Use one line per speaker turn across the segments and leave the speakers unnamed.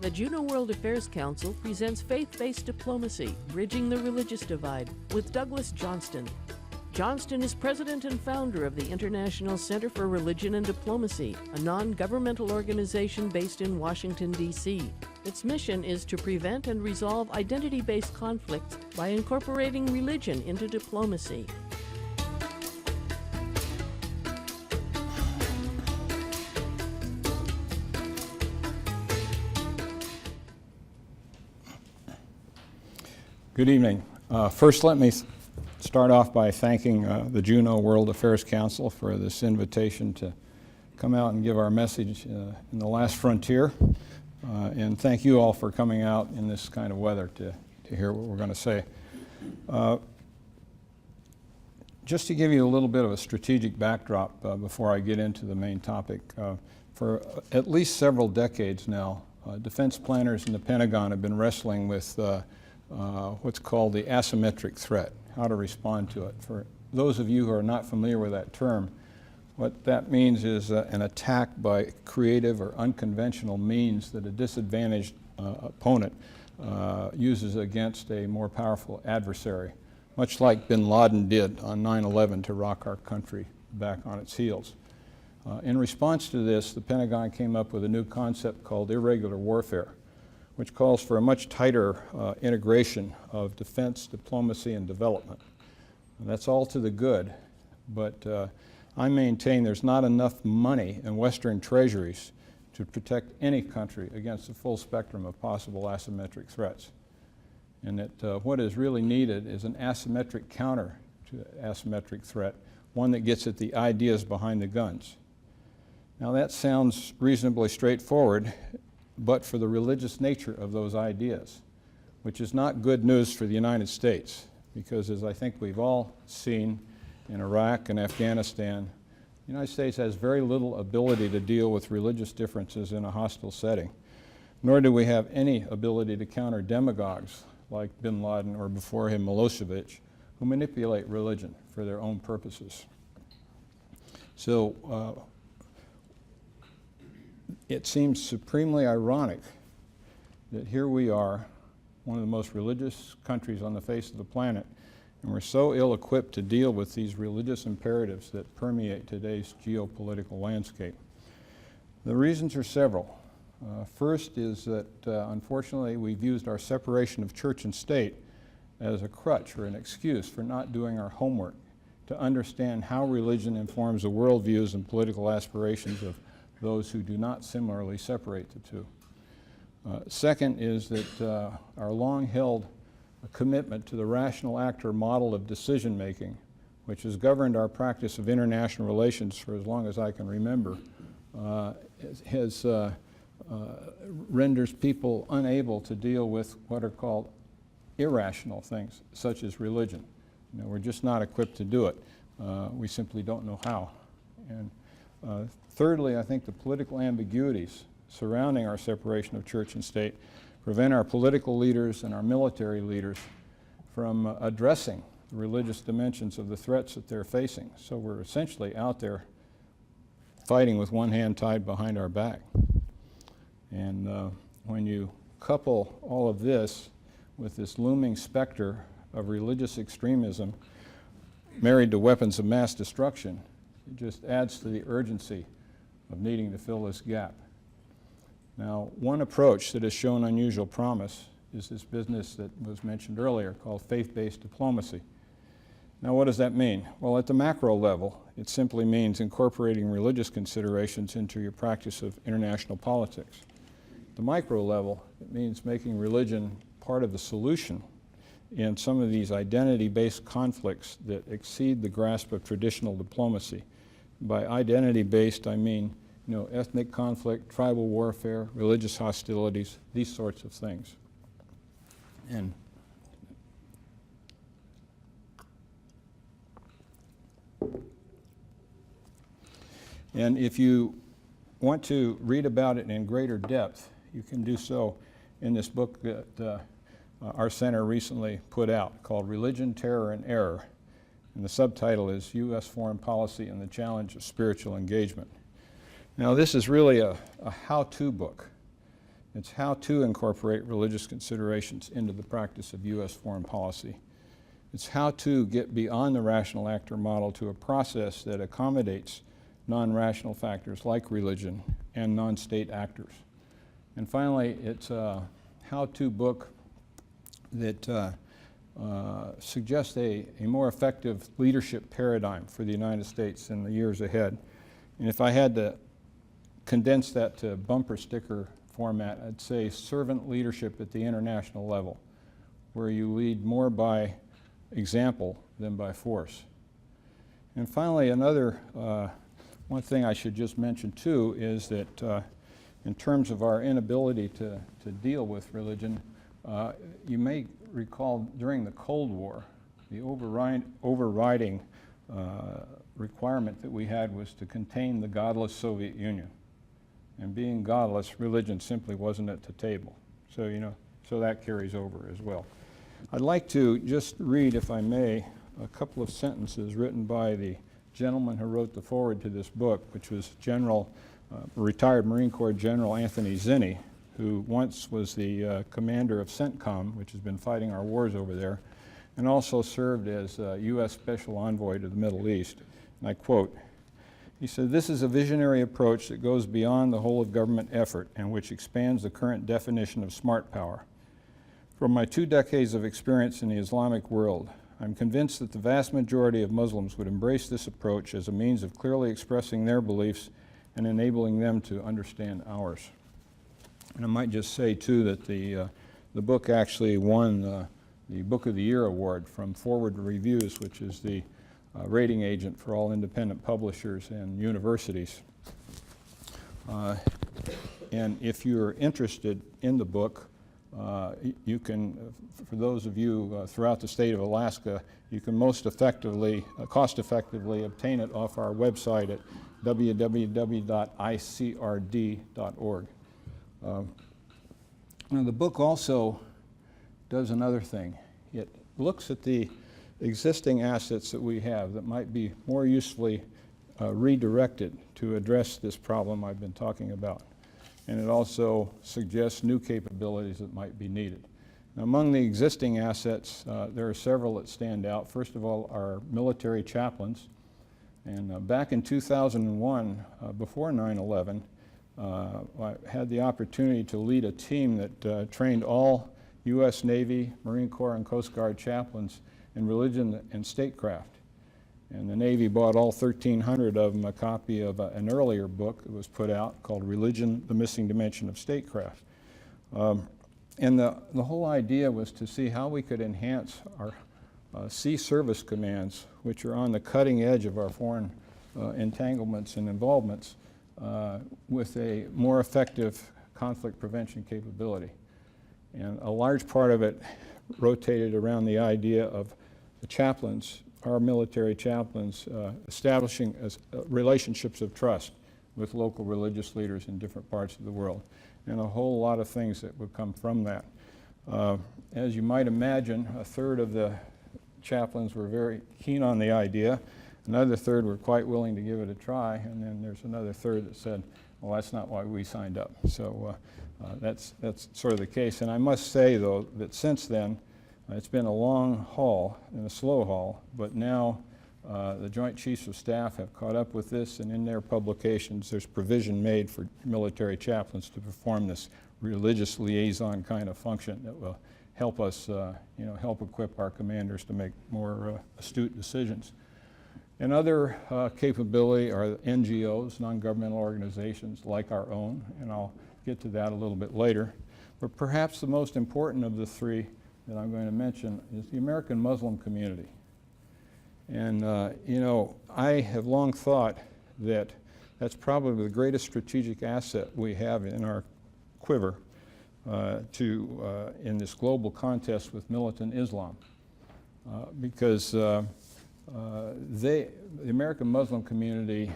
The Juneau World Affairs Council presents Faith-Based Diplomacy, Bridging the Religious Divide, with Douglas Johnston. Johnston is president and founder of the International Center for Religion and Diplomacy, a non-governmental organization based in Washington, D.C. Its mission is to prevent and resolve identity-based conflicts by incorporating religion into diplomacy.
Good evening. First, let me start off by thanking the Juneau World Affairs Council for this invitation to come out and give our message in the last frontier. And thank you all for coming out in this kind of weather to hear what we're going to say. Just to give you a little bit of a strategic backdrop before I get into the main topic, for at least several decades now, defense planners in the Pentagon have been wrestling with what's called the asymmetric threat, how to respond to it. For those of you who are not familiar with that term, what that means is an attack by creative or unconventional means that a disadvantaged opponent uses against a more powerful adversary, much like bin Laden did on 9/11 to rock our country back on its heels. In response to this, the Pentagon came up with a new concept called irregular warfare, which calls for a much tighter integration of defense, diplomacy, and development. And that's all to the good, but I maintain there's not enough money in Western treasuries to protect any country against the full spectrum of possible asymmetric threats. And that what is really needed is an asymmetric counter to asymmetric threat, one that gets at the ideas behind the guns. Now that sounds reasonably straightforward, but for the religious nature of those ideas, which is not good news for the United States, because as I think we've all seen in Iraq and Afghanistan, the United States has very little ability to deal with religious differences in a hostile setting, nor do we have any ability to counter demagogues like bin Laden or before him Milosevic, who manipulate religion for their own purposes. So it seems supremely ironic that here we are, one of the most religious countries on the face of the planet, and we're so ill-equipped to deal with these religious imperatives that permeate today's geopolitical landscape. The reasons are several. First is that, unfortunately, we've used our separation of church and state as a crutch or an excuse for not doing our homework to understand how religion informs the worldviews and political aspirations of those who do not similarly separate the two. Second is that our long-held commitment to the rational actor model of decision-making, which has governed our practice of international relations for as long as I can remember, renders people unable to deal with what are called irrational things, such as religion. You know, we're just not equipped to do it. We simply don't know how. And thirdly, I think the political ambiguities surrounding our separation of church and state prevent our political leaders and our military leaders from addressing the religious dimensions of the threats that they're facing. So we're essentially out there fighting with one hand tied behind our back. And when you couple all of this with this looming specter of religious extremism married to weapons of mass destruction, it just adds to the urgency of needing to fill this gap. Now, one approach that has shown unusual promise is this business that was mentioned earlier called faith-based diplomacy. Now, what does that mean? Well, at the macro level, it simply means incorporating religious considerations into your practice of international politics. At the micro level, it means making religion part of the solution in some of these identity-based conflicts that exceed the grasp of traditional diplomacy. By identity-based, I mean, you know, ethnic conflict, tribal warfare, religious hostilities, these sorts of things. And if you want to read about it in greater depth, you can do so in this book that our center recently put out called Religion, Terror, and Error. And the subtitle is U.S. Foreign Policy and the Challenge of Spiritual Engagement. Now, this is really a how-to book. It's how to incorporate religious considerations into the practice of U.S. foreign policy. It's how to get beyond the rational actor model to a process that accommodates non-rational factors like religion and non-state actors. And finally, it's a how-to book that suggests a more effective leadership paradigm for the United States in the years ahead. And if I had to condense that to bumper sticker format, I'd say servant leadership at the international level, where you lead more by example than by force. And finally, one thing I should just mention too is that in terms of our inability to deal with religion, you may recall during the Cold War, the overriding requirement that we had was to contain the godless Soviet Union. And being godless, religion simply wasn't at the table. So, so that carries over as well. I'd like to just read, if I may, a couple of sentences written by the gentleman who wrote the foreword to this book, which was retired Marine Corps General Anthony Zinni, who once was the commander of CENTCOM, which has been fighting our wars over there, and also served as U.S. Special Envoy to the Middle East. And I quote, he said, "This is a visionary approach that goes beyond the whole of government effort and which expands the current definition of smart power. From my 2 decades of experience in the Islamic world, I'm convinced that the vast majority of Muslims would embrace this approach as a means of clearly expressing their beliefs and enabling them to understand ours." And I might just say, too, that the book actually won the Book of the Year award from Forward Reviews, which is the rating agent for all independent publishers and universities. And if you're interested in the book, you can, for those of you throughout the state of Alaska, you can most effectively, cost-effectively obtain it off our website at www.icrd.org. Now the book also does another thing. It looks at the existing assets that we have that might be more usefully redirected to address this problem I've been talking about. And it also suggests new capabilities that might be needed. Now, among the existing assets, there are several that stand out. First of all, our military chaplains. And back in 2001, before 9/11, I had the opportunity to lead a team that trained all U.S. Navy, Marine Corps, and Coast Guard chaplains in religion and statecraft. And the Navy bought all 1,300 of them a copy of an earlier book that was put out called Religion, the Missing Dimension of Statecraft. And the whole idea was to see how we could enhance our sea service commands, which are on the cutting edge of our foreign entanglements and involvements, with a more effective conflict prevention capability. And a large part of it rotated around the idea of the chaplains, our military chaplains, establishing relationships of trust with local religious leaders in different parts of the world, and a whole lot of things that would come from that. As you might imagine, a third of the chaplains were very keen on the idea. Another third were quite willing to give it a try, and then there's another third that said, well, that's not why we signed up. So that's sort of the case. And I must say, though, that since then, it's been a long haul and a slow haul, but now the Joint Chiefs of Staff have caught up with this, and in their publications there's provision made for military chaplains to perform this religious liaison kind of function that will help us, help equip our commanders to make more astute decisions. Another capability are NGOs, non-governmental organizations like our own, and I'll get to that a little bit later. But perhaps the most important of the three that I'm going to mention is the American Muslim community. And, I have long thought that that's probably the greatest strategic asset we have in our quiver in this global contest with militant Islam. Because the American Muslim community,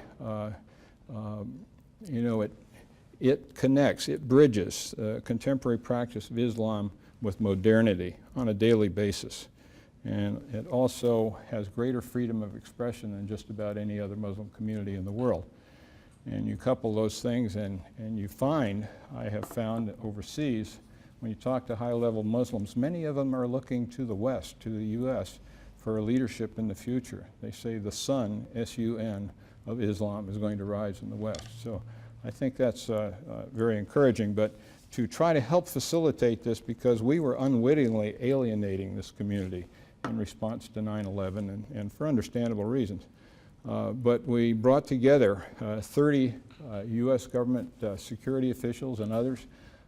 it connects, it bridges contemporary practice of Islam with modernity on a daily basis. And it also has greater freedom of expression than just about any other Muslim community in the world. And you couple those things and you find, I have found overseas, when you talk to high-level Muslims, many of them are looking to the West, to the U.S., for leadership in the future. They say the sun, S-U-N, of Islam is going to rise in the West. So I think that's very encouraging. But to try to help facilitate this, because we were unwittingly alienating this community in response to 9/11, and for understandable reasons. But we brought together 30 U.S. government security officials and others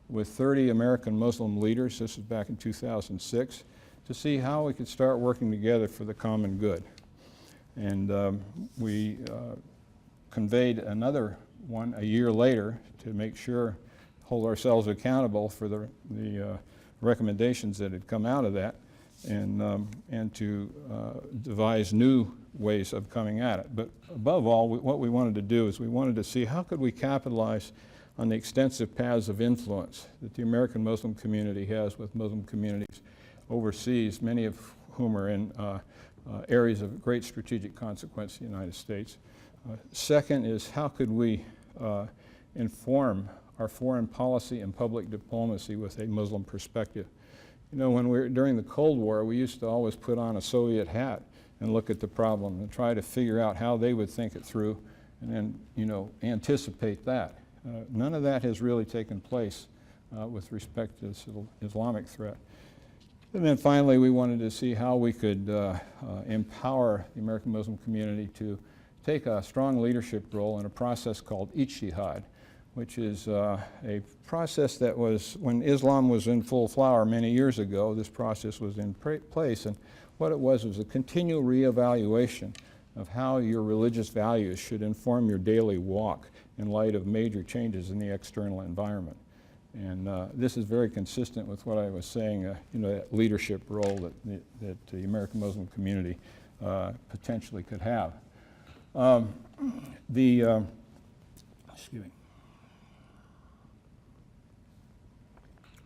with 30 American Muslim leaders. This was back in 2006. To see how we could start working together for the common good. And we conveyed another one a year later to make sure, hold ourselves accountable for the recommendations that had come out of that, and to devise new ways of coming at it. But above all, what we wanted to do is we wanted to see how could we capitalize on the extensive paths of influence that the American Muslim community has with Muslim communities overseas, many of whom are in areas of great strategic consequence in the United States. Second is how could we inform our foreign policy and public diplomacy with a Muslim perspective. You know, when during the Cold War, we used to always put on a Soviet hat and look at the problem and try to figure out how they would think it through and then, you know, anticipate that. None of that has really taken place with respect to this Islamic threat. And then finally, we wanted to see how we could empower the American Muslim community to take a strong leadership role in a process called Ijtihad, which is a process that was, when Islam was in full flower many years ago, this process was in place. And what it was a continual reevaluation of how your religious values should inform your daily walk in light of major changes in the external environment. And this is very consistent with what I was saying, you know, that leadership role that the American Muslim community potentially could have. Excuse me.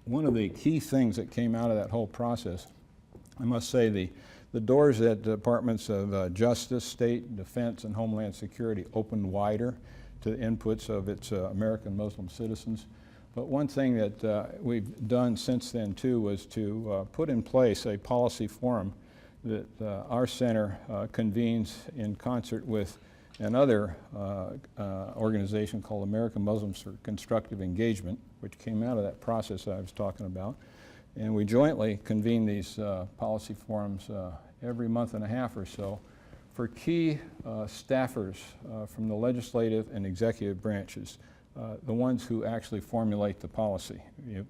One of the key things that came out of that whole process, I must say, the doors at departments of Justice, State, Defense, and Homeland Security opened wider to the inputs of its American Muslim citizens. But one thing that we've done since then, too, was to put in place a policy forum that our center convenes in concert with another organization called American Muslims for Constructive Engagement, which came out of that process I was talking about. And we jointly convene these policy forums every month and a half or so for key staffers from the legislative and executive branches. The ones who actually formulate the policy,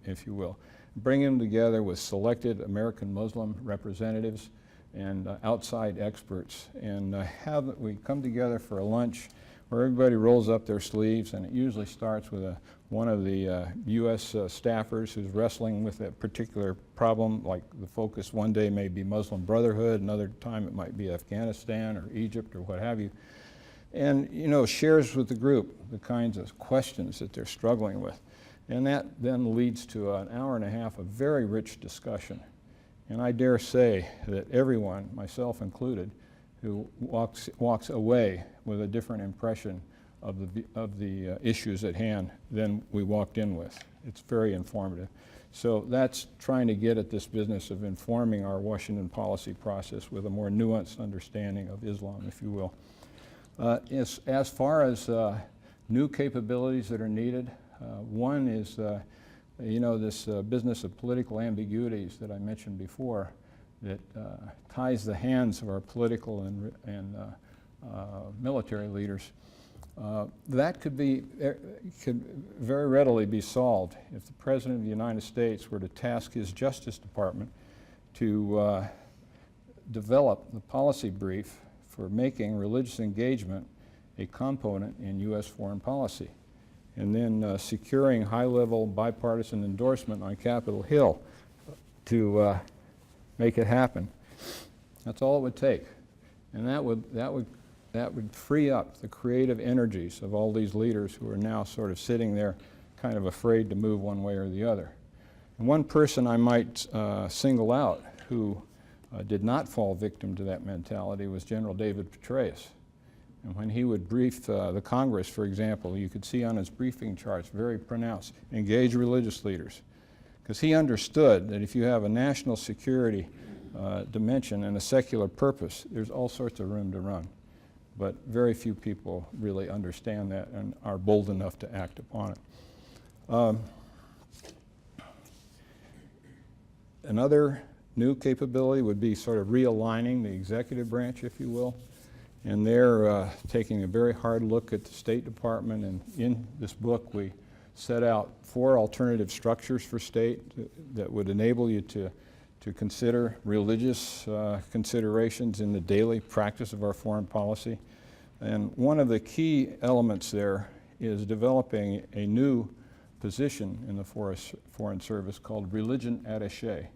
if you will. Bring them together with selected American Muslim representatives and outside experts, and we come together for a lunch where everybody rolls up their sleeves, and it usually starts with one of the U.S. staffers who's wrestling with a particular problem, like the focus one day may be Muslim Brotherhood, another time it might be Afghanistan or Egypt or what have you. And, you know, shares with the group the kinds of questions that they're struggling with. And that then leads to an hour and a half of very rich discussion. And I dare say that everyone, myself included, who walks away with a different impression of the issues at hand than we walked in with. It's very informative. So that's trying to get at this business of informing our Washington policy process with a more nuanced understanding of Islam, if you will. As far as new capabilities that are needed, one is, you know, this business of political ambiguities that I mentioned before that ties the hands of our political and military leaders. That could very readily be solved if the President of the United States were to task his Justice Department to develop the policy brief for making religious engagement a component in U.S. foreign policy, and then securing high-level bipartisan endorsement on Capitol Hill to make it happen. That's all it would take, and that would free up the creative energies of all these leaders who are now sort of sitting there kind of afraid to move one way or the other. And one person I might single out who did not fall victim to that mentality was General David Petraeus. And when he would brief the Congress, for example, you could see on his briefing charts very pronounced, engage religious leaders. Because he understood that if you have a national security dimension and a secular purpose, there's all sorts of room to run. But very few people really understand that and are bold enough to act upon it. Another new capability would be sort of realigning the executive branch, if you will. And they're taking a very hard look at the State Department, and in this book we set out 4 alternative structures for state that would enable you to consider religious considerations in the daily practice of our foreign policy. And one of the key elements there is developing a new position in the Foreign Service called religion attache.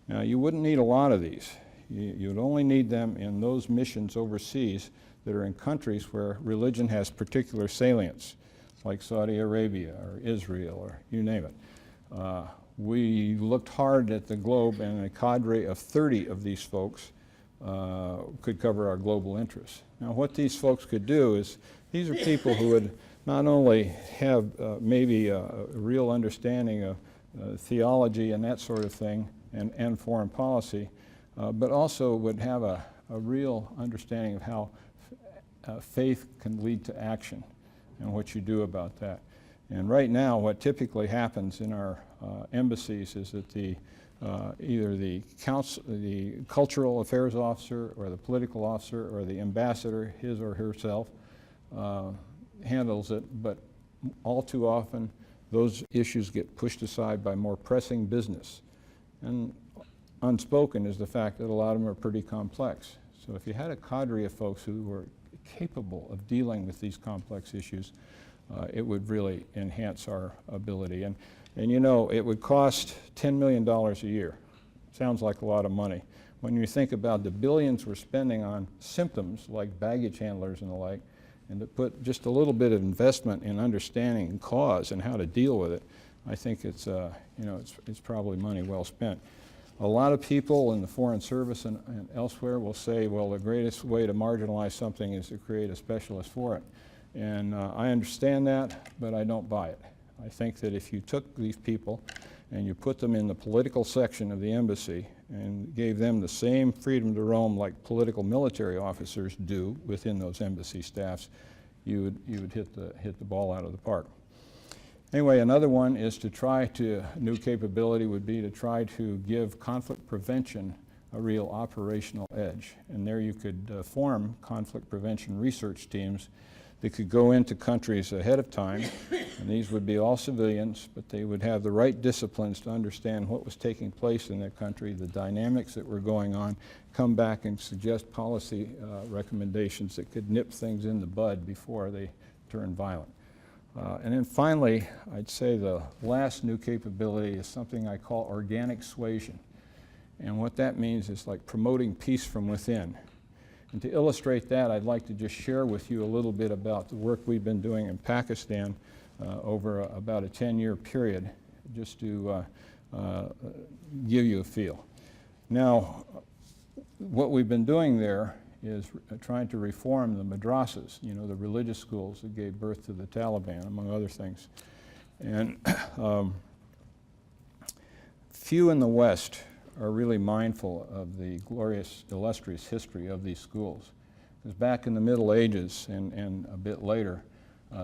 Now, you wouldn't need a lot of these. You'd only need them in those missions overseas that are in countries where religion has particular salience, like Saudi Arabia or Israel or you name it. We looked hard at the globe, and a cadre of 30 of these folks could cover our global interests. Now, what these folks could do is, these are people who would not only have maybe a real understanding of theology and that sort of thing, and foreign policy, but also would have a real understanding of how faith can lead to action and what you do about that. And right now, what typically happens in our embassies is that either the cultural affairs officer or the political officer or the ambassador, his or herself, handles it, but all too often those issues get pushed aside by more pressing business. And unspoken is the fact that a lot of them are pretty complex. So if you had a cadre of folks who were capable of dealing with these complex issues, it would really enhance our ability. And you know, it would cost $10 million a year. Sounds like a lot of money. When you think about the billions we're spending on symptoms like baggage handlers and the like, and to put just a little bit of investment in understanding cause and how to deal with it, I think it's, you know, it's probably money well spent. A lot of people in the Foreign Service and elsewhere will say, well, the greatest way to marginalize something is to create a specialist for it. And I understand that, but I don't buy it. I think that if you took these people and you put them in the political section of the embassy and gave them the same freedom to roam like political military officers do within those embassy staffs, you would hit the ball out of the park. Anyway, another one is to try to, new capability would be to try to give conflict prevention a real operational edge. And there you could form conflict prevention research teams that could go into countries ahead of time, and these would be all civilians, but they would have the right disciplines to understand what was taking place in their country, the dynamics that were going on, come back and suggest policy recommendations that could nip things in the bud before they turn violent. And then finally, I'd say the last new capability is something I call organic suasion. And what that means is like promoting peace from within. And to illustrate that, I'd like to just share with you a little bit about the work we've been doing in Pakistan over about a 10-year period, just to give you a feel. Now, what we've been doing there is trying to reform the madrasas, you know, the religious schools that gave birth to the Taliban, among other things. And few in the West are really mindful of the glorious, illustrious history of these schools. Because back in the Middle Ages and a bit later,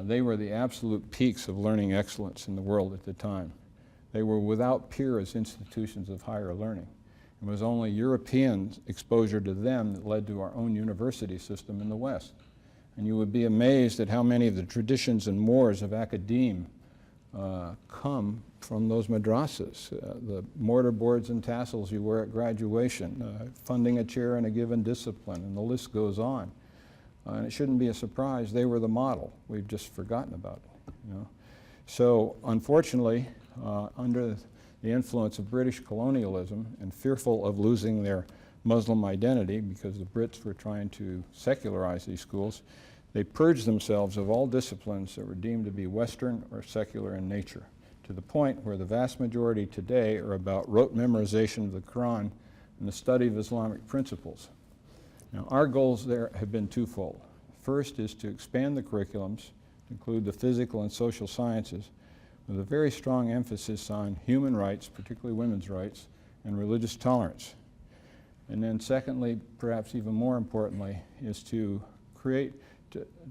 they were the absolute peaks of learning excellence in the world at the time. They were without peer as institutions of higher learning. It was only European exposure to them that led to our own university system in the West. And you would be amazed at how many of the traditions and mores of academe come from those madrasas. The mortar boards and tassels you wear at graduation, funding a chair in a given discipline, and the list goes on. And it shouldn't be a surprise, they were the model. We've just forgotten about it, you know. So unfortunately, under the influence of British colonialism and fearful of losing their Muslim identity because the Brits were trying to secularize these schools, they purged themselves of all disciplines that were deemed to be Western or secular in nature, to the point where the vast majority today are about rote memorization of the Quran and the study of Islamic principles. Now, our goals there have been twofold. First is to expand the curriculums to include the physical and social sciences with a very strong emphasis on human rights, particularly women's rights, and religious tolerance. And then secondly, perhaps even more importantly, is to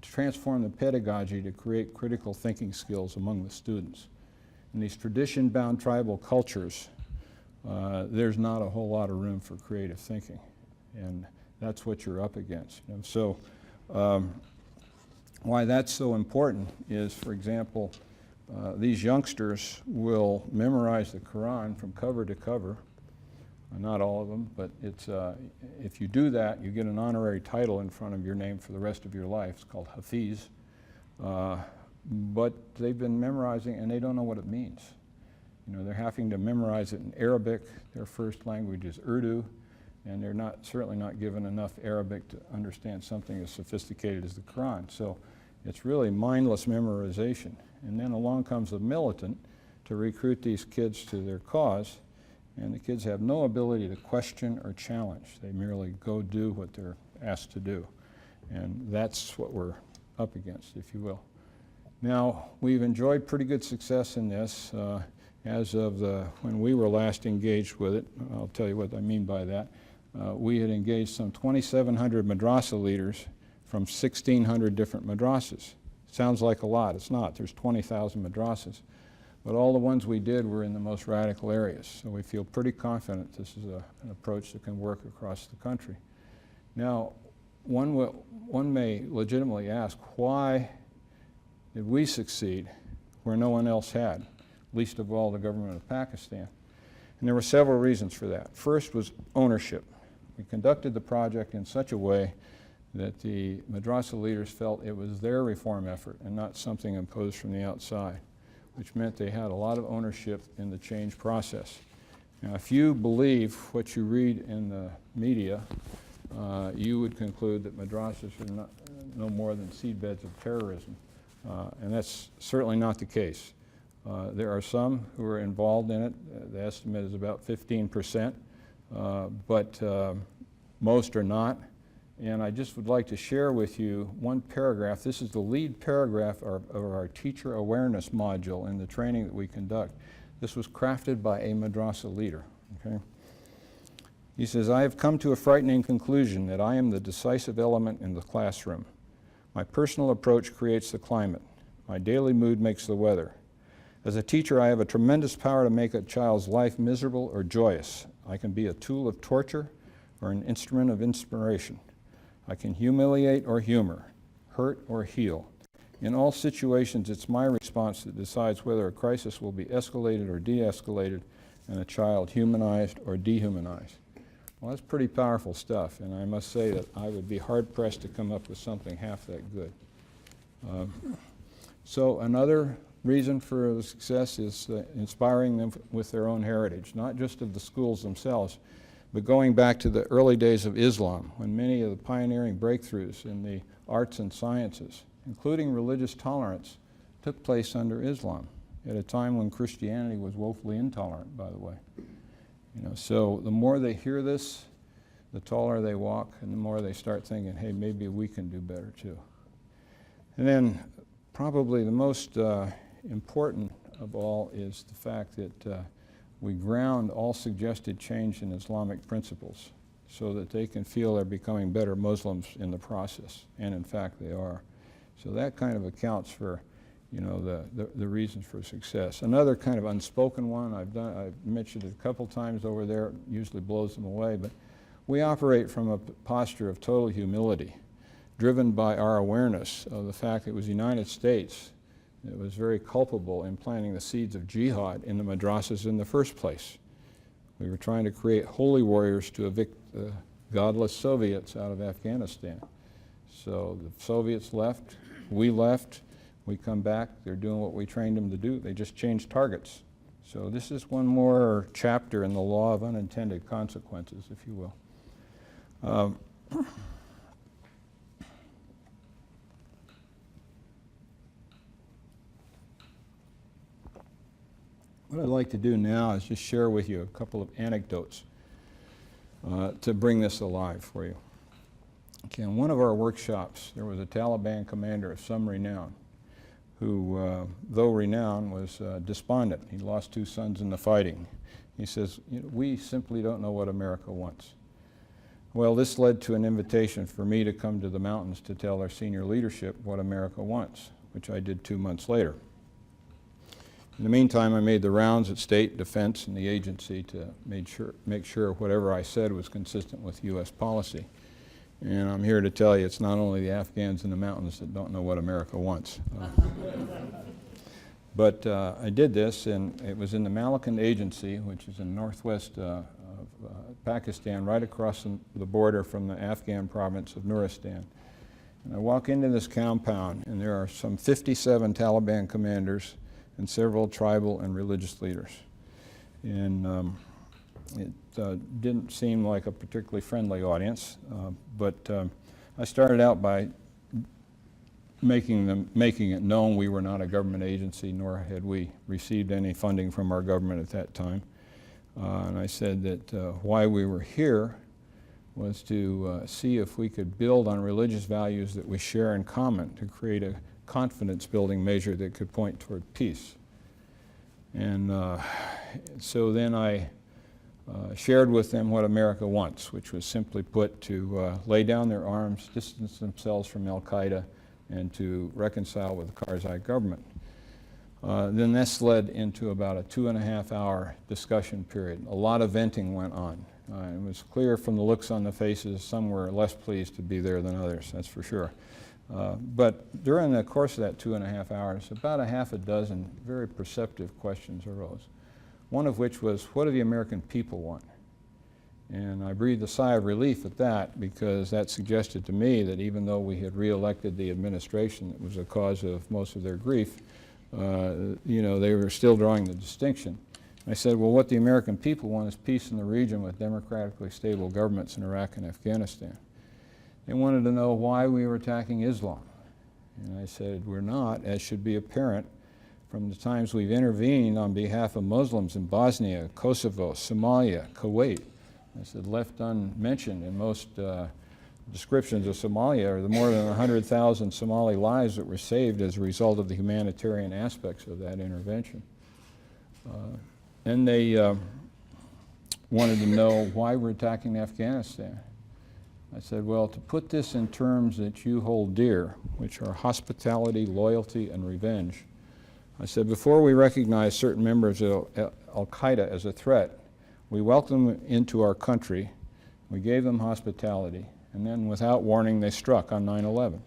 transform the pedagogy to create critical thinking skills among the students. In these tradition-bound tribal cultures, there's not a whole lot of room for creative thinking, and that's what you're up against. And so why that's so important is, for example, these youngsters will memorize the Quran from cover to cover. Not all of them, but it's, if you do that, you get an honorary title in front of your name for the rest of your life. It's called Hafiz. But they've been memorizing and they don't know what it means. You know, they're having to memorize it in Arabic. Their first language is Urdu, and they're certainly not given enough Arabic to understand something as sophisticated as the Quran. So it's really mindless memorization. And then along comes the militant to recruit these kids to their cause, and the kids have no ability to question or challenge. They merely go do what they're asked to do. And that's what we're up against, if you will. Now, we've enjoyed pretty good success in this. As of when we were last engaged with it, I'll tell you what I mean by that. We had engaged some 2,700 madrasa leaders from 1,600 different madrasas. Sounds like a lot. It's not. There's 20,000 madrasas. But all the ones we did were in the most radical areas. So we feel pretty confident this is an approach that can work across the country. Now, one may legitimately ask, why did we succeed where no one else had, least of all the government of Pakistan? And there were several reasons for that. First was ownership. We conducted the project in such a way that the madrasa leaders felt it was their reform effort and not something imposed from the outside, which meant they had a lot of ownership in the change process. Now, if you believe what you read in the media, you would conclude that madrasas are no more than seedbeds of terrorism, and that's certainly not the case. There are some who are involved in it. The estimate is about 15%, but most are not. And I just would like to share with you one paragraph. This is the lead paragraph of our teacher awareness module in the training that we conduct. This was crafted by a madrasa leader. Okay? He says, "I have come to a frightening conclusion that I am the decisive element in the classroom. My personal approach creates the climate. My daily mood makes the weather. As a teacher, I have a tremendous power to make a child's life miserable or joyous. I can be a tool of torture or an instrument of inspiration. I can humiliate or humor, hurt or heal. In all situations, it's my response that decides whether a crisis will be escalated or de-escalated and a child humanized or dehumanized." Well, that's pretty powerful stuff, and I must say that I would be hard-pressed to come up with something half that good. So another reason for the success is inspiring them with their own heritage, not just of the schools themselves, but going back to the early days of Islam, when many of the pioneering breakthroughs in the arts and sciences, including religious tolerance, took place under Islam, at a time when Christianity was woefully intolerant, by the way. You know, so the more they hear this, the taller they walk, and the more they start thinking, hey, maybe we can do better too. And then probably the most important of all is the fact that we ground all suggested change in Islamic principles so that they can feel they're becoming better Muslims in the process, and in fact they are. So that kind of accounts for, you know, the reasons for success. Another kind of unspoken one, I've mentioned it a couple times over there, it usually blows them away, but we operate from a posture of total humility, driven by our awareness of the fact that it was the United States that was very culpable in planting the seeds of jihad in the madrasas in the first place. We were trying to create holy warriors to evict the godless Soviets out of Afghanistan. So the Soviets left, we come back, they're doing what we trained them to do. They just changed targets. So this is one more chapter in the law of unintended consequences, if you will. What I'd like to do now is just share with you a couple of anecdotes to bring this alive for you. Okay, in one of our workshops, there was a Taliban commander of some renown who, though renowned, was despondent. He lost 2 sons in the fighting. He says, we simply don't know what America wants. Well, this led to an invitation for me to come to the mountains to tell our senior leadership what America wants, which I did 2 months later. In the meantime, I made the rounds at State, Defense, and the agency to make sure whatever I said was consistent with U.S. policy. And I'm here to tell you it's not only the Afghans in the mountains that don't know what America wants. But I did this, and it was in the Malakand Agency, which is in northwest of Pakistan, right across the border from the Afghan province of Nuristan. And I walk into this compound, and there are some 57 Taliban commanders and several tribal and religious leaders. And it didn't seem like a particularly friendly audience, but I started out by making it known we were not a government agency, nor had we received any funding from our government at that time. And I said that why we were here was to see if we could build on religious values that we share in common to create a confidence-building measure that could point toward peace. And so then I shared with them what America wants, which was simply put to lay down their arms, distance themselves from al-Qaeda, and to reconcile with the Karzai government. Then this led into about a 2.5-hour discussion period. A lot of venting went on. It was clear from the looks on the faces some were less pleased to be there than others, that's for sure. But during the course of that 2.5 hours, about a half a dozen very perceptive questions arose. One of which was, what do the American people want? And I breathed a sigh of relief at that, because that suggested to me that even though we had re-elected the administration that was the cause of most of their grief, they were still drawing the distinction. I said, well, what the American people want is peace in the region with democratically stable governments in Iraq and Afghanistan. They wanted to know why we were attacking Islam. And I said, we're not, as should be apparent from the times we've intervened on behalf of Muslims in Bosnia, Kosovo, Somalia, Kuwait. I said, left unmentioned in most descriptions of Somalia are the more than 100,000 Somali lives that were saved as a result of the humanitarian aspects of that intervention. Then they wanted to know why we're attacking Afghanistan. I said, well, to put this in terms that you hold dear, which are hospitality, loyalty, and revenge, I said, before we recognize certain members of al-Qaeda as a threat, we welcomed them into our country, we gave them hospitality, and then without warning they struck on 9/11.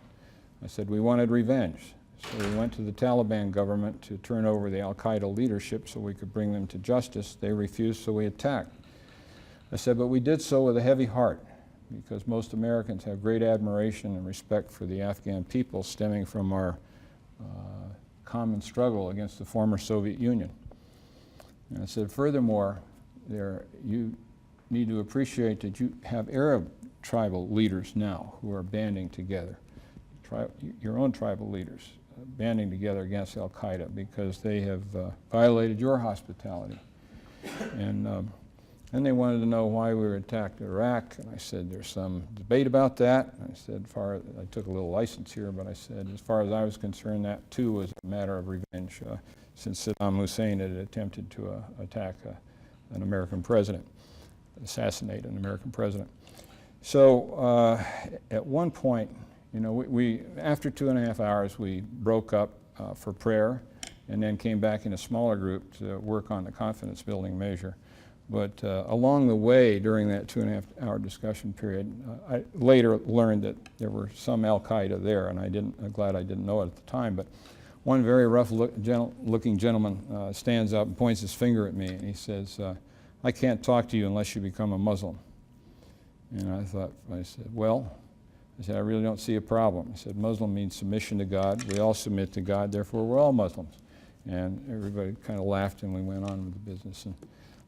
I said we wanted revenge, so we went to the Taliban government to turn over the al-Qaeda leadership so we could bring them to justice. They refused, so we attacked. I said, but we did so with a heavy heart, because most Americans have great admiration and respect for the Afghan people stemming from our common struggle against the former Soviet Union. And I said, furthermore, you need to appreciate that you have Arab tribal leaders now who are banding together, your own tribal leaders banding together against al-Qaeda because they have violated your hospitality. And then they wanted to know why we were attacked Iraq, and I said there's some debate about that. And I said, I took a little license here, but I said as far as I was concerned, that too was a matter of revenge, since Saddam Hussein had attempted to attack an American president, assassinate an American president. So at one point, after 2.5 hours, we broke up for prayer, and then came back in a smaller group to work on the confidence building measure. But along the way, during that 2.5-hour discussion period, I later learned that there were some al-Qaeda there, and I'm glad I didn't know it at the time. But one very rough-looking gentleman stands up and points his finger at me, and he says, I can't talk to you unless you become a Muslim. And I said, well, I really don't see a problem. I said, Muslim means submission to God. We all submit to God, therefore we're all Muslims. And everybody kind of laughed, and we went on with the business. And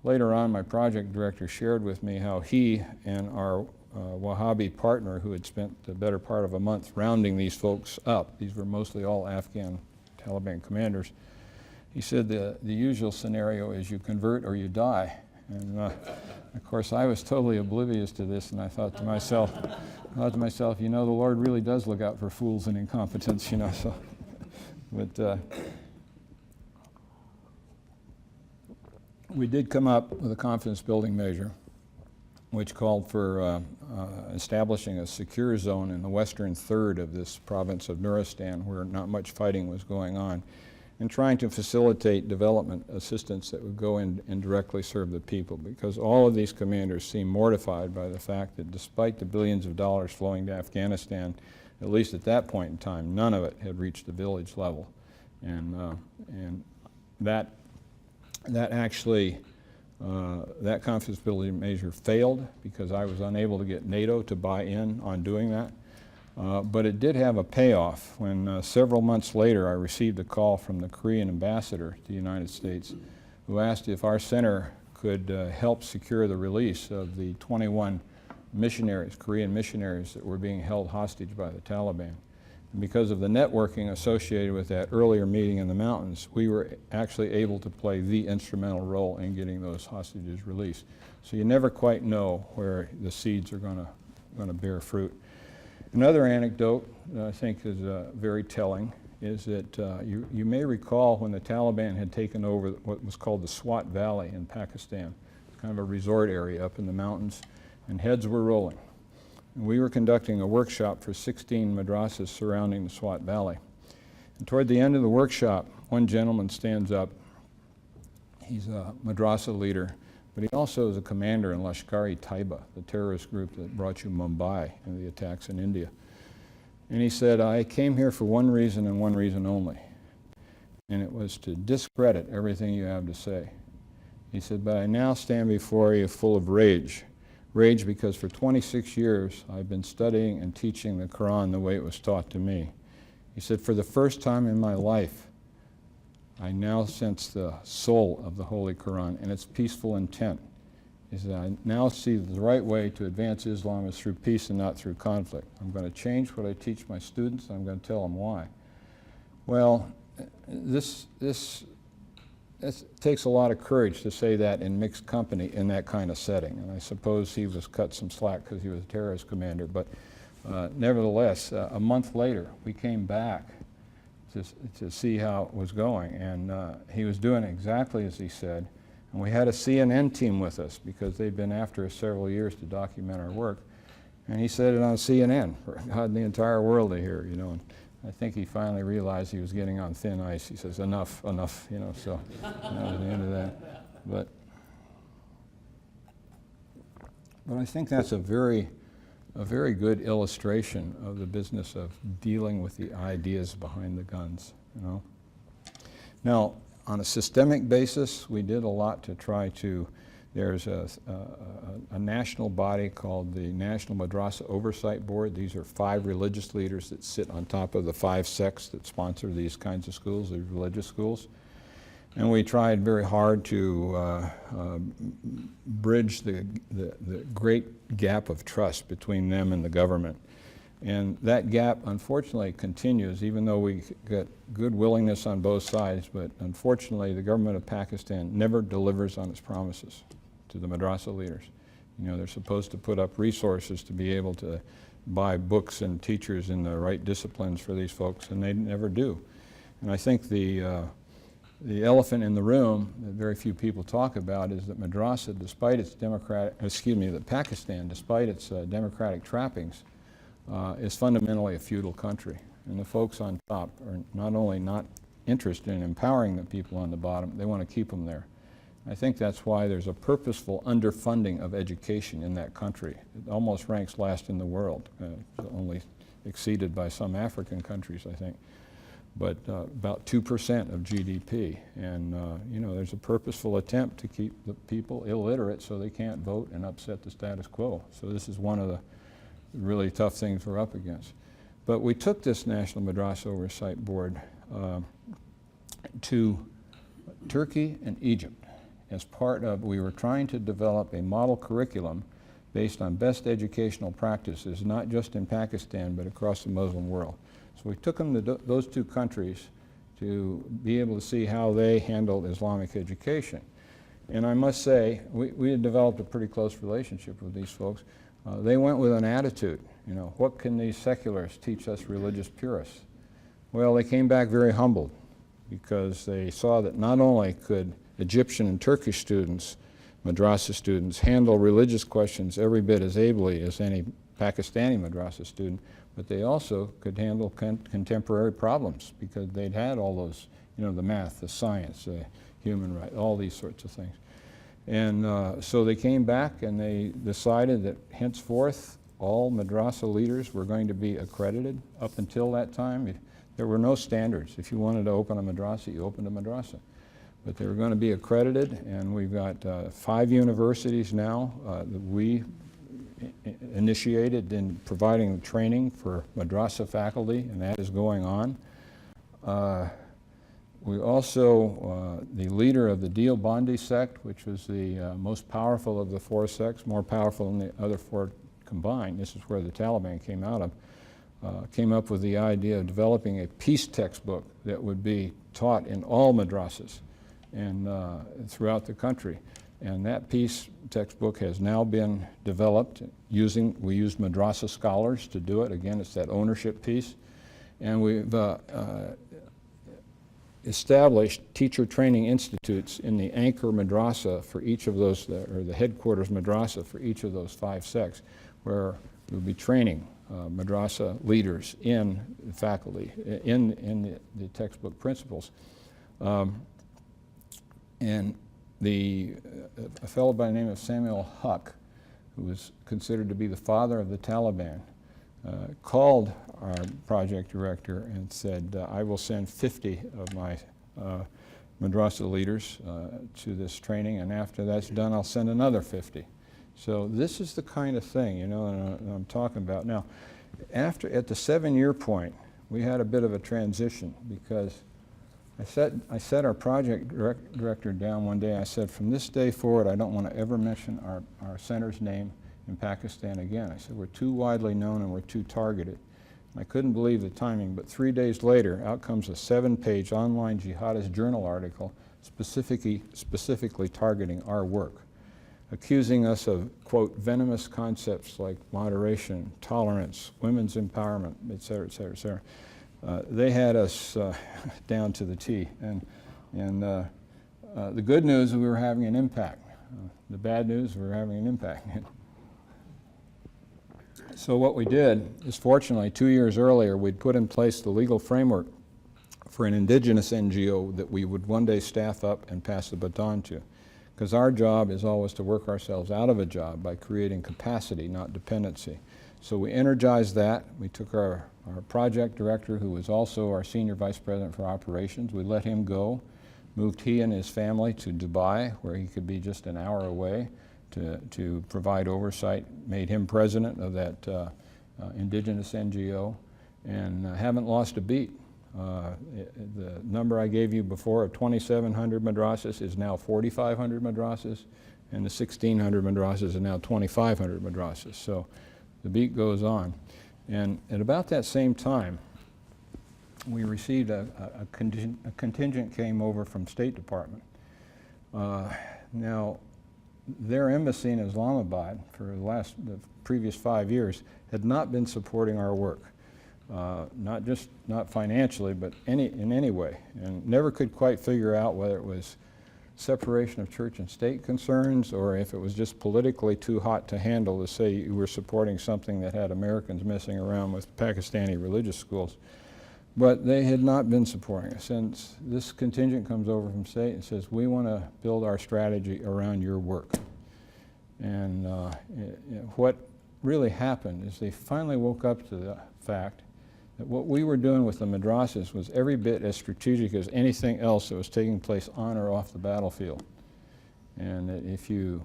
later on, my project director shared with me how he and our Wahhabi partner, who had spent the better part of a month rounding these folks up, these were mostly all Afghan Taliban commanders, he said the usual scenario is you convert or you die. And of course, I was totally oblivious to this, and I thought to myself, thought to myself, the Lord really does look out for fools and incompetents, so. But we did come up with a confidence-building measure, which called for establishing a secure zone in the western third of this province of Nuristan, where not much fighting was going on, and trying to facilitate development assistance that would go in and directly serve the people, because all of these commanders seemed mortified by the fact that despite the billions of dollars flowing to Afghanistan, at least at that point in time, none of it had reached the village level. And that actually, that confidence building measure failed because I was unable to get NATO to buy in on doing that. But it did have a payoff when several months later I received a call from the Korean ambassador to the United States, who asked if our center could help secure the release of the 21 missionaries, Korean missionaries, that were being held hostage by the Taliban. And because of the networking associated with that earlier meeting in the mountains, we were actually able to play the instrumental role in getting those hostages released. So you never quite know where the seeds are going to bear fruit. Another anecdote that I think is very telling is that you may recall when the Taliban had taken over what was called the Swat Valley in Pakistan, kind of a resort area up in the mountains, and heads were rolling. And we were conducting a workshop for 16 madrasas surrounding the Swat Valley. And toward the end of the workshop, one gentleman stands up. He's a madrasa leader, but he also is a commander in Lashkar-e-Taiba, the terrorist group that brought you Mumbai and the attacks in India. And he said, I came here for one reason and one reason only, and it was to discredit everything you have to say. He said, but I now stand before you full of rage. Rage because for 26 years I've been studying and teaching the Quran the way it was taught to me. He said, for the first time in my life, I now sense the soul of the Holy Quran and its peaceful intent. He said, I now see the right way to advance Islam is through peace and not through conflict. I'm going to change what I teach my students, and I'm going to tell them why. Well, this takes a lot of courage to say that in mixed company in that kind of setting. And I suppose he was cut some slack because he was a terrorist commander. But nevertheless, a month later, we came back to see how it was going. And he was doing exactly as he said. And we had a CNN team with us because they'd been after us several years to document our work. And he said it on CNN for God, the entire world to hear, And I think he finally realized he was getting on thin ice. He says, enough, so that was the end of that. But I think that's a very good illustration of the business of dealing with the ideas behind the guns, Now, on a systemic basis, we did a lot to try to, there's a national body called the National Madrasa Oversight Board. These are 5 religious leaders that sit on top of the 5 sects that sponsor these kinds of schools, these religious schools. And we tried very hard to bridge the great gap of trust between them and the government. And that gap, unfortunately, continues, even though we get good willingness on both sides, but unfortunately, the government of Pakistan never delivers on its promises to the madrasa leaders. They're supposed to put up resources to be able to buy books and teachers in the right disciplines for these folks, and they never do. And I think the elephant in the room that very few people talk about is that Madrasa, despite its Pakistan, despite its democratic trappings, is fundamentally a feudal country. And the folks on top are not only not interested in empowering the people on the bottom, they want to keep them there. I think that's why there's a purposeful underfunding of education in that country. It almost ranks last in the world, only exceeded by some African countries, I think. But about 2% of GDP. And there's a purposeful attempt to keep the people illiterate so they can't vote and upset the status quo. So this is one of the really tough things we're up against. But we took this National Madrasa Oversight Board to Turkey and Egypt as part of, we were trying to develop a model curriculum based on best educational practices, not just in Pakistan, but across the Muslim world. So we took them to those 2 countries to be able to see how they handled Islamic education. And I must say, we had developed a pretty close relationship with these folks. They went with an attitude. You know, what can these secularists teach us religious purists? Well, they came back very humbled because they saw that not only could Egyptian and Turkish students, Madrasa students, handle religious questions every bit as ably as any Pakistani Madrasa student, but they also could handle contemporary problems because they'd had all those, you know, the math, the science, the human rights, all these sorts of things. And so they came back and they decided that henceforth all Madrasa leaders were going to be accredited. Up until that time, there were no standards. If you wanted to open a Madrasa, you opened a Madrasa. But they were going to be accredited, and we've got 5 universities now that we initiated in providing training for Madrasa faculty, and that is going on. We also, the leader of the Deobandi sect, which was the most powerful of the 4 sects, more powerful than the other 4 combined, this is where the Taliban came out of, came up with the idea of developing a peace textbook that would be taught in all madrasas and throughout the country. And that peace textbook has now been developed using, we used Madrasa scholars to do it. Again, it's that ownership piece. And we've established teacher training institutes in the anchor madrasa for each of those, or the headquarters madrasa for each of those 5 sects, where we'll be training madrasa leaders in the faculty, in the textbook principles. And a fellow by the name of Samuel Huck, who was considered to be the father of the Taliban, called our project director and said, I will send 50 of my Madrasa leaders to this training, and after that's done, I'll send another 50. So this is the kind of thing, you know, that I'm talking about. Now, at the 7-year point, we had a bit of a transition because I set our project director down one day. I said, from this day forward, I don't want to ever mention our center's name in Pakistan again. I said, we're too widely known and we're too targeted. I couldn't believe the timing, but 3 days later, out comes a 7-page online jihadist journal article specifically targeting our work, accusing us of, quote, venomous concepts like moderation, tolerance, women's empowerment, et cetera, et cetera, et cetera. They had us down to the T. And the good news is we were having an impact. The bad news, we were having an impact. So what we did is, fortunately, 2 years earlier, we'd put in place the legal framework for an indigenous NGO that we would one day staff up and pass the baton to. Because our job is always to work ourselves out of a job by creating capacity, not dependency. So we energized that. We took our project director, who was also our senior vice president for operations, we let him go, moved he and his family to Dubai, where he could be just an hour away to provide oversight, made him president of that indigenous NGO, and haven't lost a beat. The number I gave you before of 2,700 madrasas is now 4,500 madrasas, and the 1,600 madrasas are now 2,500 madrasas. So the beat goes on. And at about that same time, we received a contingent came over from State Department. Now, their embassy in Islamabad for the previous 5 years had not been supporting our work. Not financially, but in any way, and never could quite figure out whether it was separation of church and state concerns or if it was just politically too hot to handle to say you were supporting something that had Americans messing around with Pakistani religious schools. But they had not been supporting us, and this contingent comes over from state and says, we want to build our strategy around your work. And what really happened is they finally woke up to the fact that what we were doing with the madrasas was every bit as strategic as anything else that was taking place on or off the battlefield. And that if you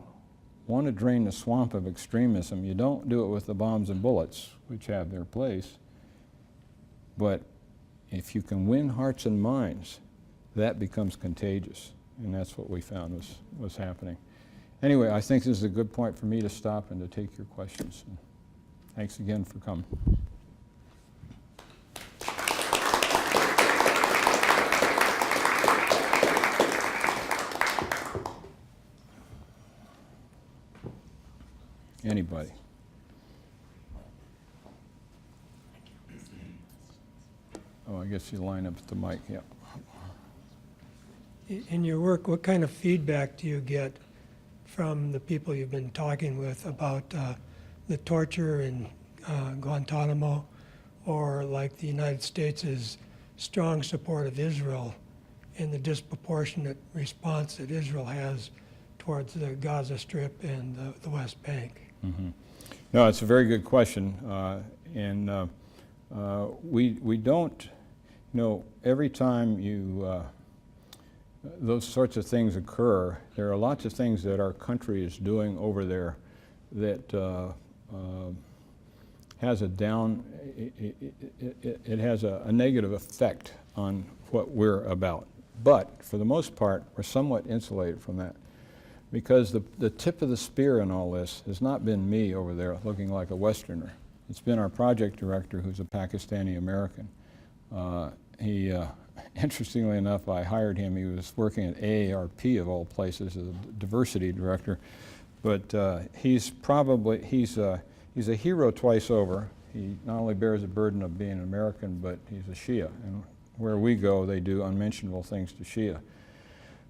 want to drain the swamp of extremism, you don't do it with the bombs and bullets, which have their place, but if you can win hearts and minds, that becomes contagious. And that's what we found was happening. Anyway, I think this is a good point for me to stop and to take your questions. And thanks again for coming. Anybody? Oh, I guess you line up at the mic, yeah.
In your work, what kind of feedback do you get from the people you've been talking with about the torture in Guantanamo, or like the United States' strong support of Israel and the disproportionate response that Israel has towards the Gaza Strip and the West Bank?
Mm-hmm. No, it's a very good question. We don't, every time those sorts of things occur, there are lots of things that our country is doing over there that has it has a negative effect on what we're about. But for the most part, we're somewhat insulated from that, because the tip of the spear in all this has not been me over there looking like a Westerner. It's been our project director, who's a Pakistani American. Interestingly enough, I hired him. He was working at AARP of all places as a diversity director, but he's a hero twice over. He not only bears the burden of being an American, but he's a Shia, and where we go, they do unmentionable things to Shia.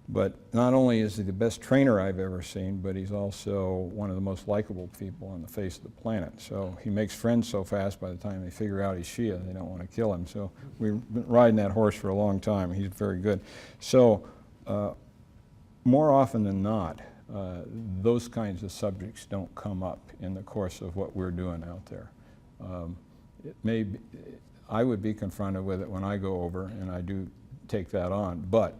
But not only is he the best trainer I've ever seen, but he's also one of the most likable people on the face of the planet. So he makes friends so fast, by the time they figure out he's Shia, they don't want to kill him. So we've been riding that horse for a long time. He's very good. So more often than not, those kinds of subjects don't come up in the course of what we're doing out there. I would be confronted with it when I go over, and I do take that on, but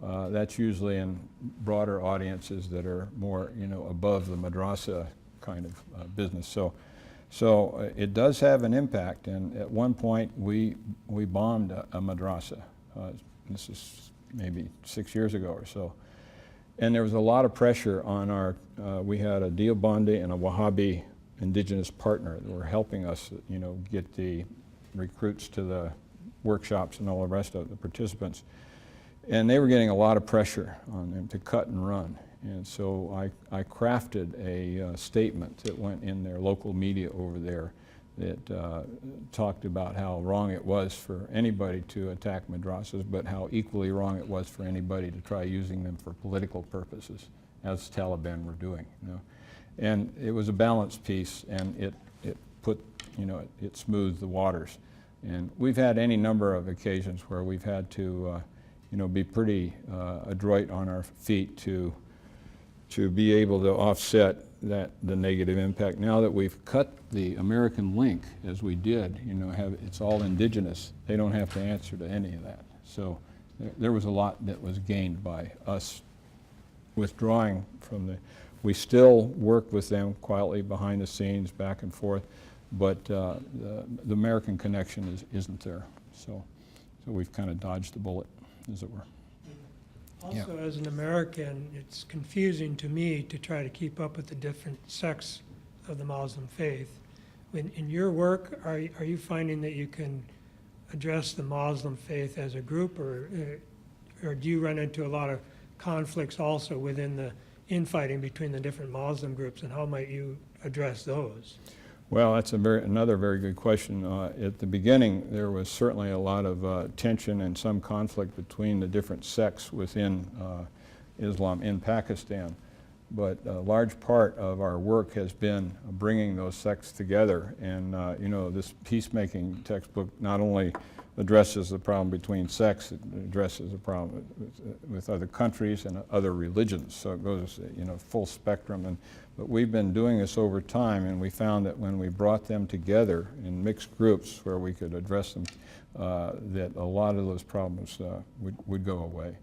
that's usually in broader audiences that are more, above the Madrasa kind of business. So it does have an impact. And at one point, we bombed a Madrasa. This is maybe 6 years ago or so, and there was a lot of pressure on our. We had a Deobandi and a Wahhabi indigenous partner that were helping us, get the recruits to the workshops and all the rest of the participants. And they were getting a lot of pressure on them to cut and run. And so I crafted a statement that went in their local media over there that talked about how wrong it was for anybody to attack madrasas, but how equally wrong it was for anybody to try using them for political purposes, as the Taliban were doing. And it was a balanced piece, and it put, it smoothed the waters. And we've had any number of occasions where we've had to be pretty adroit on our feet to be able to offset the negative impact. Now that we've cut the American link, as we did, it's all indigenous, they don't have to answer to any of that. So there was a lot that was gained by us withdrawing from the. We still work with them quietly behind the scenes, back and forth, but the American connection isn't there. So we've kind of dodged the bullet, as it were.
Also, as an American, it's confusing to me to try to keep up with the different sects of the Muslim faith. In your work, are you finding that you can address the Muslim faith as a group, or do you run into a lot of conflicts also within the infighting between the different Muslim groups, and how might you address those?
Well, that's another very good question. At the beginning, there was certainly a lot of tension and some conflict between the different sects within Islam in Pakistan. But a large part of our work has been bringing those sects together. And this peacemaking textbook not only addresses the problem between sects, it addresses the problem with other countries and other religions. So it goes, full spectrum. But we've been doing this over time, and we found that when we brought them together in mixed groups where we could address them, that a lot of those problems would go away.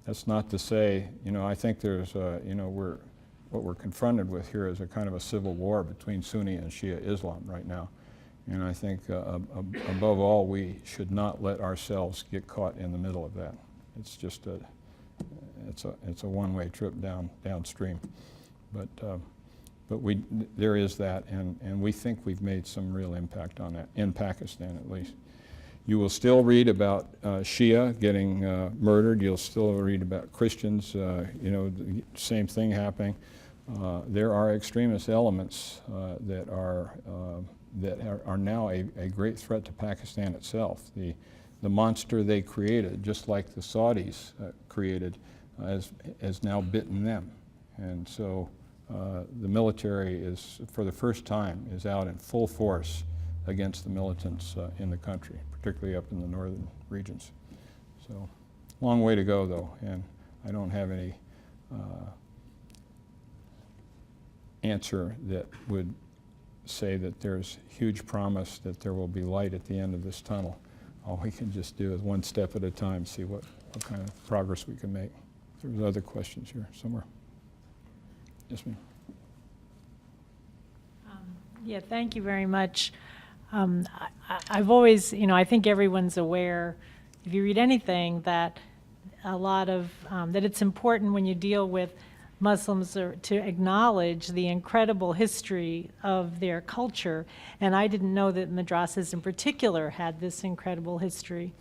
That's not to say, I think there's, what we're confronted with here is a kind of a civil war between Sunni and Shia Islam right now. And I think above all, we should not let ourselves get caught in the middle of that. It's just it's a one-way trip downstream. But there is that, and we think we've made some real impact on that, in Pakistan at least. You will still read about Shia getting murdered. You'll still read about Christians, the same thing happening. There are extremist elements that are that are now a great threat to Pakistan itself. The monster they created, just like the Saudis created, has now bitten them. And so the military is, for the first time, is out in full force against the militants in the country, particularly up in the northern regions. So, long way to go, though, and I don't have any answer that would say that there's huge promise that there will be light at the end of this tunnel. All we can just do is one step at a time, see what kind of progress we can make. There's other questions here somewhere. Yes, ma'am.
Yeah, thank you very much. I've always, I think everyone's aware, if you read anything, that a lot of, that it's important when you deal with Muslims to acknowledge the incredible history of their culture. And I didn't know that madrasas in particular had this incredible history.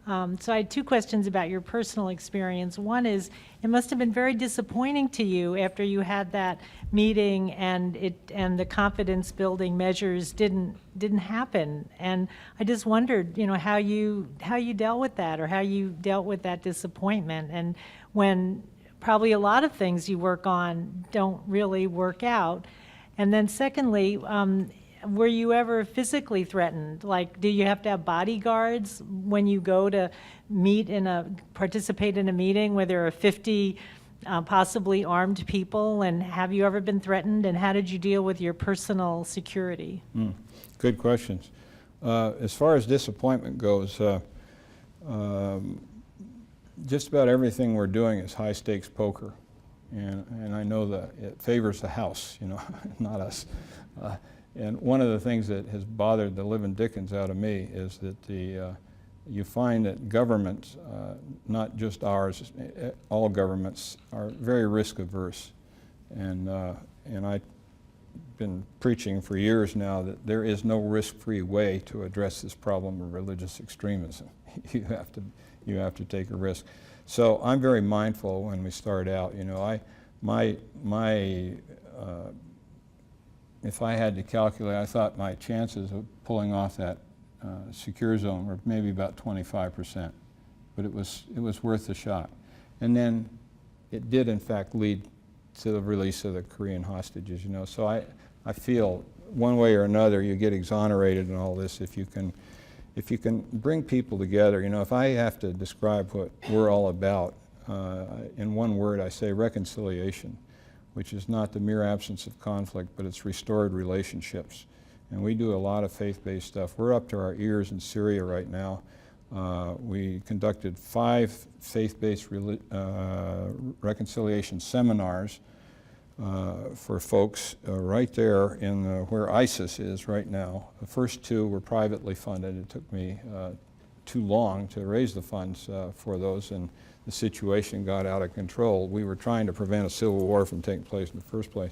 So I had two questions about your personal experience. One is, it must have been very disappointing to you after you had that meeting and the confidence building measures didn't happen. And I just wondered, how you dealt with that, or how you dealt with that disappointment, and when probably a lot of things you work on don't really work out. And then secondly, were you ever physically threatened? Like, do you have to have bodyguards when you go to participate in a meeting where there are 50 possibly armed people? And have you ever been threatened? And how did you deal with your personal security?
Good questions. As far as disappointment goes, just about everything we're doing is high stakes poker. And I know that it favors the house, not us. And one of the things that has bothered the living dickens out of me is that you find that governments, not just ours, all governments, are very risk averse. And I've been preaching for years now that there is no risk-free way to address this problem of religious extremism. You have to take a risk. So I'm very mindful when we start out. If I had to calculate, I thought my chances of pulling off that secure zone were maybe about 25%, but it was worth the shot. And then it did, in fact, lead to the release of the Korean hostages. So I feel one way or another you get exonerated in all this if you can bring people together. If I have to describe what we're all about in one word, I say reconciliation, which is not the mere absence of conflict, but it's restored relationships. And we do a lot of faith-based stuff. We're up to our ears in Syria right now. We conducted 5 faith-based reconciliation seminars for folks right there in where ISIS is right now. The first 2 were privately funded. It took me too long to raise the funds for those, and the situation got out of control. We were trying to prevent a civil war from taking place in the first place.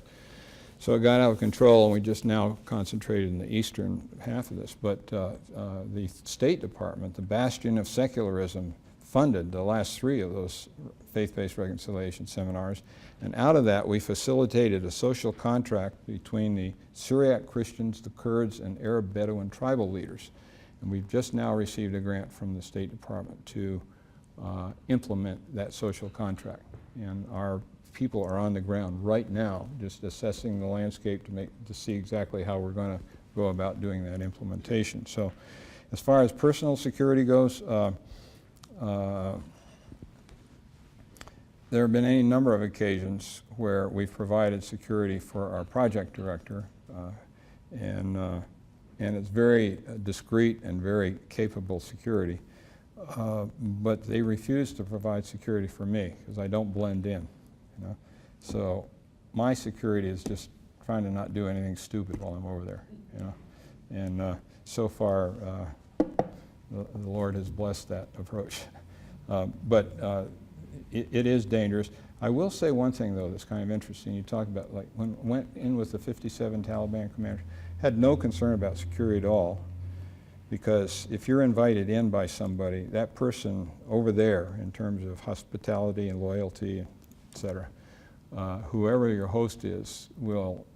So it got out of control, and we just now concentrated in the eastern half of this. But the State Department, the bastion of secularism, funded the last 3 of those faith-based reconciliation seminars. And out of that, we facilitated a social contract between the Syriac Christians, the Kurds, and Arab Bedouin tribal leaders. And we've just now received a grant from the State Department to implement that social contract. And our people are on the ground right now just assessing the landscape to see exactly how we're going to go about doing that implementation. So as far as personal security goes, there have been any number of occasions where we've provided security for our project director, and it's very discreet and very capable security. But they refuse to provide security for me because I don't blend in. So my security is just trying to not do anything stupid while I'm over there. And so far, the Lord has blessed that approach. But it is dangerous. I will say one thing, though, that's kind of interesting. You talk about, like, when I went in with the 57 Taliban commanders, had no concern about security at all, because if you're invited in by somebody, that person over there, in terms of hospitality and loyalty, et cetera, whoever your host is,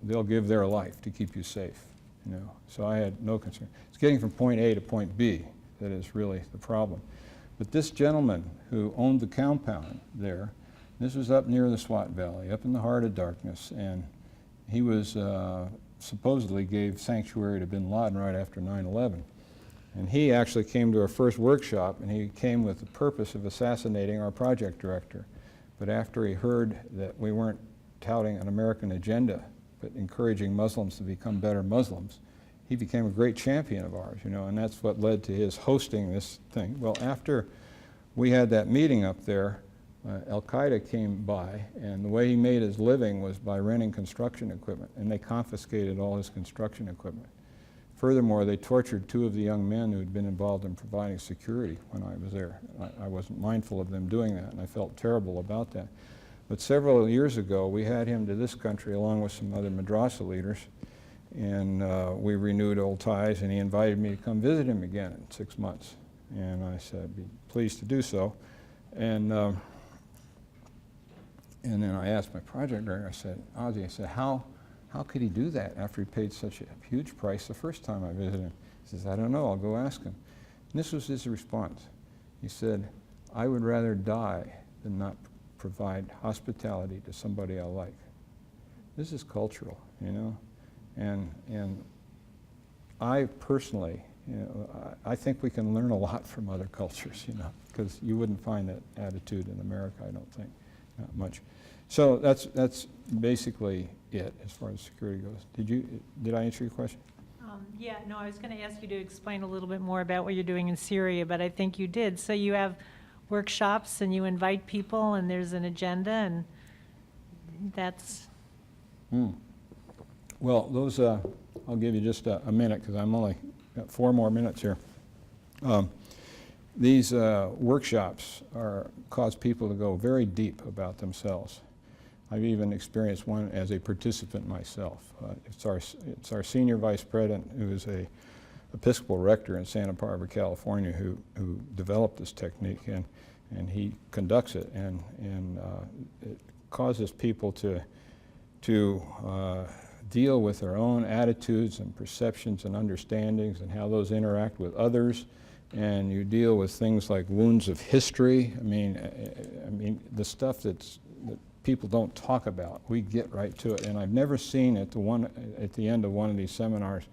they'll give their life to keep you safe. you know. So I had no concern. It's getting from point A to point B that is really the problem. But this gentleman who owned the compound there, this was up near the Swat Valley, up in the heart of darkness, and he was supposedly gave sanctuary to bin Laden right after 9/11. And he actually came to our first workshop, and he came with the purpose of assassinating our project director. But after he heard that we weren't touting an American agenda, but encouraging Muslims to become better Muslims, he became a great champion of ours, you know, and that's what led to his hosting this thing. Well, after we had that meeting up there, Al-Qaeda came by, and the way he made his living was by renting construction equipment, and they confiscated all his construction equipment. Furthermore, they tortured 2 of the young men who had been involved in providing security when I was there. I wasn't mindful of them doing that, and I felt terrible about that. But several years ago, we had him to this country along with some other Madrasa leaders, and we renewed old ties, and he invited me to come visit him again in 6 months. And I said, I'd be pleased to do so. And then I asked my project director, I said, Ozzy, I said, how could he do that after he paid such a huge price the first time I visited him? He says, I don't know, I'll go ask him. And this was his response. He said, I would rather die than not provide hospitality to somebody I like. This is cultural, you know? And I personally, you know, I think we can learn a lot from other cultures, you know, because you wouldn't find that attitude in America, I don't think, not much. So that's basically it as far as security goes. Did I answer your question?
Yeah, no, I was going to ask you to explain a little bit more about what you're doing in Syria, but I think you did. So you have workshops and you invite people and there's an agenda, and that's...
Well, those, I'll give you just a minute because I'm only got 4 more minutes here. These workshops cause people to go very deep about themselves. I've even experienced one as a participant myself. It's our senior vice president, who is a Episcopal rector in Santa Barbara, California, who developed this technique, and he conducts it, and it causes people to deal with their own attitudes and perceptions and understandings and how those interact with others. And you deal with things like wounds of history. I mean the stuff that people don't talk about. We get right to it. And I've never seen at the end of one of these seminars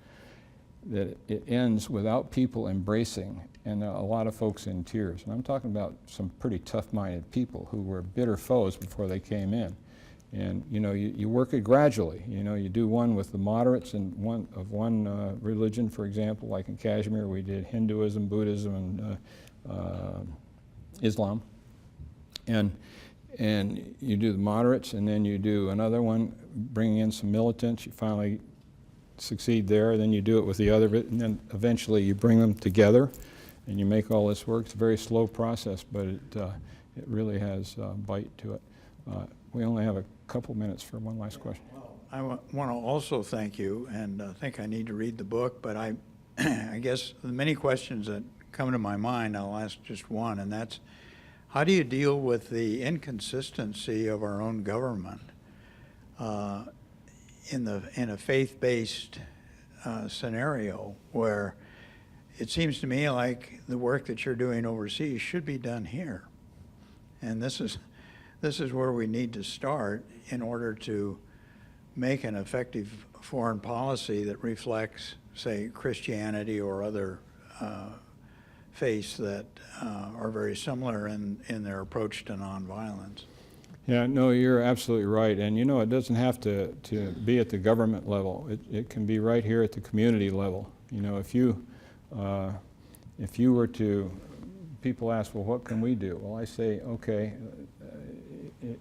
that it ends without people embracing, and a lot of folks in tears. And I'm talking about some pretty tough-minded people who were bitter foes before they came in. And you know, you work it gradually. You know, you do one with the moderates and one religion, for example, like in Kashmir we did Hinduism, Buddhism, and Islam. And you do the moderates, and then you do another one, bringing in some militants. You finally succeed there. Then you do it with the other, and then eventually you bring them together, and you make all this work. It's a very slow process, but it really has bite to it. We only have a couple minutes for one last question.
Well, I want to also thank you, and I think I need to read the book, but I guess the many questions that come to my mind, I'll ask just one, and that's, how do you deal with the inconsistency of our own government in a faith-based scenario where it seems to me like the work that you're doing overseas should be done here? And this is where we need to start in order to make an effective foreign policy that reflects, say, Christianity or other faiths that are very similar in their approach to nonviolence.
Yeah, no, you're absolutely right. And you know, it doesn't have to be at the government level. It can be right here at the community level. You know, if you were to, people ask, well, what can we do? Well, I say, okay,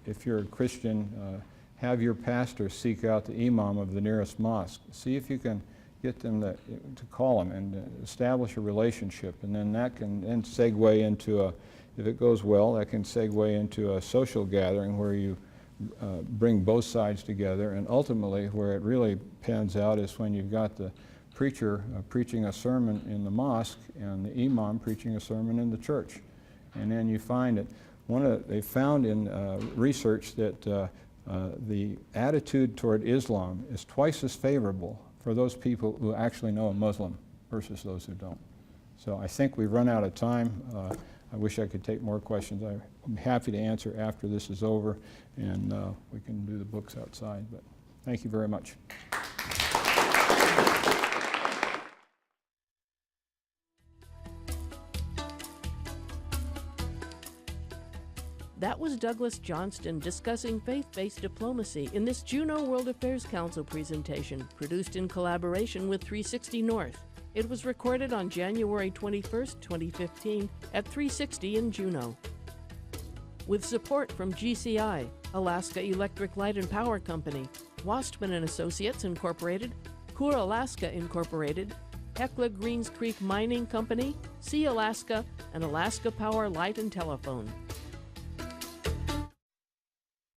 if you're a Christian, have your pastor seek out the imam of the nearest mosque. See if you can get them to call him and establish a relationship, and then that can then segue into if it goes well, that can segue into a social gathering where you bring both sides together, and ultimately where it really pans out is when you've got the preacher preaching a sermon in the mosque and the imam preaching a sermon in the church. And then you find that they found in research that the attitude toward Islam is twice as favorable for those people who actually know a Muslim versus those who don't. So I think we've run out of time. I wish I could take more questions. I'm happy to answer after this is over, and we can do the books outside. But thank you very much.
That was Douglas Johnston discussing faith-based diplomacy in this Juneau World Affairs Council presentation, produced in collaboration with 360 North. It was recorded on January 21st, 2015 at 360 in Juneau. With support from GCI, Alaska Electric Light and Power Company, Wastman & Associates Incorporated, Coeur Alaska Incorporated, Hecla Greens Creek Mining Company, Sea Alaska, and Alaska Power Light and Telephone.